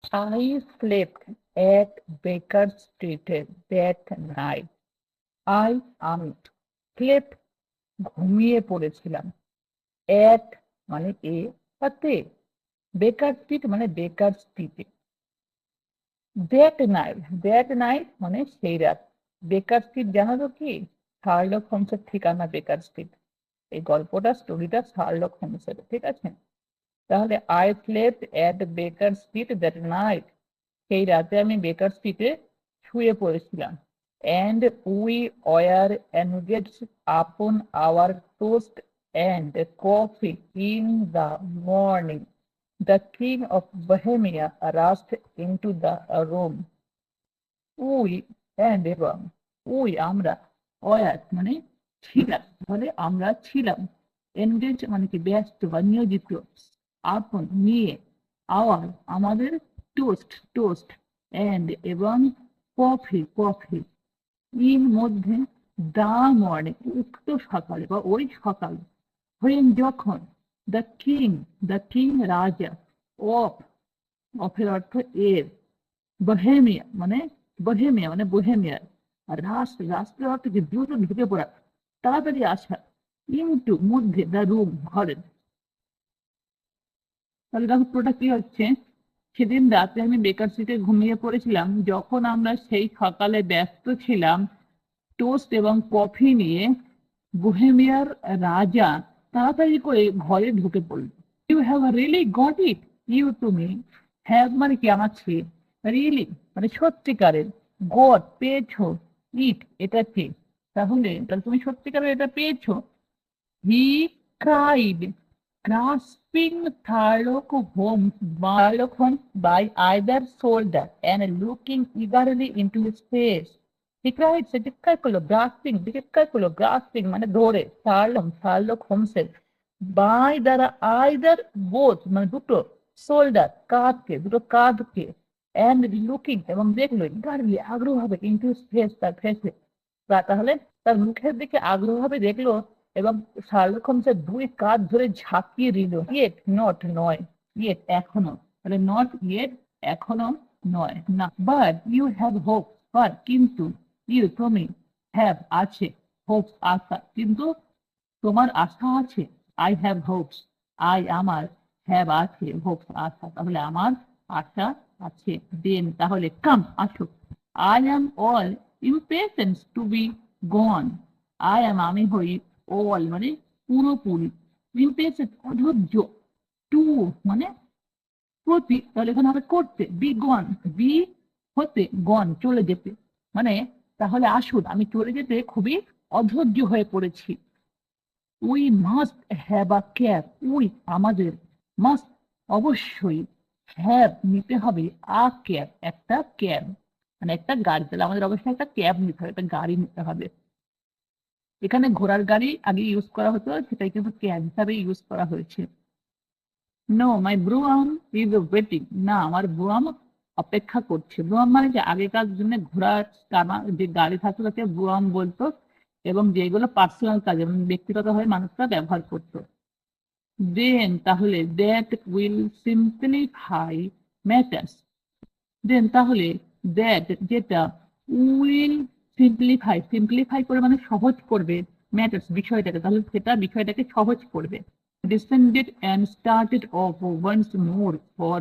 I slept at Baker Street that night. আমি slept ঘুমিয়ে পড়েছিলাম। at মানে এ সাথে বেকার স্ট্রিট মানে বেকার স্ট্রিটে। দ্যাট নাইট মানে সেই রাত। বেকার স্ট্রিট জানো তো কি? শার্লক হোমসের ঠিকানা বেকার স্ট্রিট। এই স্টোরিটা শার্লক হোমসের, ঠিক আছে? তাহলে আই স্লেপ্ট এট বেকার স্ট্রিট দ্যাট নাইট, সেই রাতে আমি বেকার স্ট্রিটে শুয়ে পড়েছিলাম। And we were engaged upon our toast and coffee in the morning. The king of Bohemia rushed into the room. We and এবং উই আমরা, ওয়ার মানে ছিলাম, মানে আমরা ছিলাম, এনগেজ মানে কি ব্যস্ত বা নিয়োজিত, আপন নিয়ে, আওয়ার আমাদের, টোস্ট টোস্ট, অ্যান্ড এবং কফি ইন মধ্যে, দা মর্নিং উক্ত সকালে বা ওই সকালে, হইন যখন, দ্য কিং রাজা, অফ অফের অর্থ এর, বহেমিয়া মানে আর রাষ্ট্রের অর্থ কি দ্রুত ঢুকে পড়া, তাড়াতাড়ি আসা, ইনটু মধ্যে, দ্য রুম ঘরের। তাহলে দেখো পুরোটা কি হচ্ছে, সেদিন রাতে আমি বেকার সিটে ঘুমিয়ে পড়েছিলাম যখন আমরা সেই সকালে ব্যস্ত ছিলাম টোস্ট এবং কফি নিয়ে। বোহেমিয়ার রাজা তাড়াতাড়ি করে ঘরে ঢুকে পড়ল। You have really got it. তুমি হ্যাভ মানে কি আমার ছে, রিয়েলি মানে সত্যিকারের, গট পেয়েছো, ইট এটাকে, তাহলে তুমি সত্যিকারের এটা পেয়েছো। হি cried, grasping Sherlock Holmes by either shoulder and looking eagerly into his face. He cried, সে চিৎকার করলো, grasping মানে ধরে, শার্লক হোমসের, বাই দ্বারা, আইদার বোথ মানে দুটো, শোল্ডার দুটো কাঁধকে, অ্যান্ড লুকিং এবং দেখলো, ইগারলি আগ্রহভাবে, ইন্টু হিজ ফেস তার ফেসে, তাহলে তার মুখের দিকে আগ্রহভাবে দেখলো এবং শার্লক হোমসের দুই কাঁধ ধরে ঝাঁকিয়ে দিল। ইয়েট নট নয়, ইয়েট এখনো, তাহলে নট ইয়েট এখনো নয় না, but you have hope, but কিন্তু, তুমি হ্যাভ আছে, হোপ আশা, কিন্তু তোমার আশা আছে। আই হ্যাভ হোপস, আমার, হ্যাভ আছে, হোপস আশা, তাহলে আমার আশা আছে। দেন তাহলে কাম আসো। I am all impatience to be gone. আমি হই, অল মানে পুরোপুরি, ইম্পেশেন্ট অধৈর্য, টু মানে প্রতি, তাহলে এখানে হবে করতে, বি গন, বি হতে, গন চলে যেতে, মানে তাহলে আসুন, আমি চলে যেতে খুবই অধৈর্য হয়ে পড়েছি। We must have a cab, we আমাদের, মাস্ট অবশ্যই, হ্যাভ নিতে হবে, আ ক্যাব একটা ক্যাব মানে একটা গাড়ি, তাহলে আমাদের অবশ্যই একটা ক্যাব নিতে হবে, একটা গাড়ি নিতে হবে। এখানে ঘোড়ার গাড়ি আগে ইউজ করা হতো, সেটাই কিন্তু ক্যাব হিসাবে ইউজ করা হয়েছে। নো মাই ব্রুয়াম ইজ ওয়েটিং, না আমার ব্রুয়াম অপেক্ষা করছে। ব্রুয়াম মানে যে আগেকার জন্য ঘোড়ার টানা যে গাড়ি থাকতো তাকে ব্রুয়াম বলতো, এবং যেগুলো পার্সোনাল কাজে মানে ব্যক্তিগতভাবে মানুষরা ব্যবহার করতো। দেন তাহলে দ্যাট উইল সিম্পলিফাই ম্যাটার্স, দেন তাহলে দ্যাট যেটা, উইল সিম্পলিফাই করে মানে সহজ করবে, ম্যাটার্স বিষয়টাকে, তাহলে সেটা বিষয়টাকে সহজ করবে। Descended and started off once more for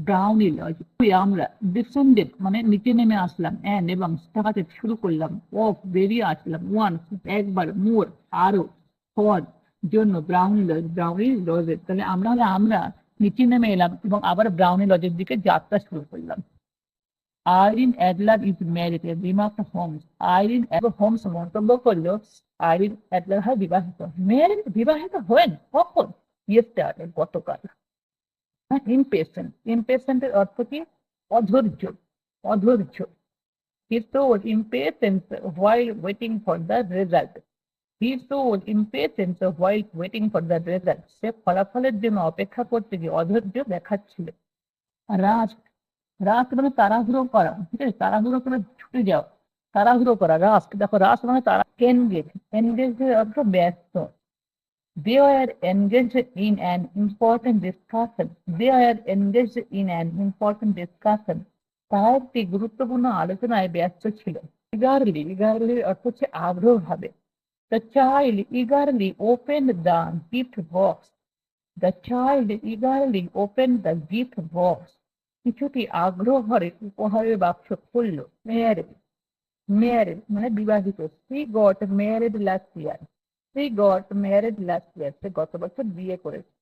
Briony lodge, আমরা ডিসেন্ডেড মানে নিচে নেমে আসলাম, অ্যান্ড এবং স্টার্টেড শুরু করলাম, অফ বেরিয়ে আসলাম, ওয়ান্স একবার, মোর আরো, ফর জন্য, ব্রাউনি লজের, তাহলে আমরা নিচে নেমে এলাম এবং আবার ব্রাউনি লজের দিকে যাত্রা শুরু করলাম। Irene Adler is married, remark Holmes. Holmes মন্তব্য করলো আইরিন অ্যাডলার হয় বিবাহিত। ম্যারিড বিবাহিত হন কখন? ইয়েস্টারডে গতকাল। ইমপেশেন্টের অর্থ কি? অধৈর্য। He showed impatience while waiting for the result. সে ফলাফলের জন্য অপেক্ষা করতে গিয়ে অধৈর্য দেখাচ্ছিল। রাত, মানে তাড়াহুড়ো করা, ঠিক আছে, তাড়াহুড়ো করে ছুটে যাও, তাড়াহুড়ো করা, দেখো মানে তারা, এনগেজ এর অর্থ ব্যস্ত, They were engaged in an important discussion. They were engaged in an important discussion. তারা একটি গুরুত্বপূর্ণ আলোচনায় ব্যস্ত ছিল। ইগারলি অর্থ হচ্ছে আগ্রহ ভাবে। The child eagerly opened the gift box. The child eagerly opened the gift box. কিছুটি আগ্রহ ভরে উপহারের বাক্স খুলল। Married মানে বিবাহিত। She got married last year. She got married last year. সে গত বছর বিয়ে করেছে।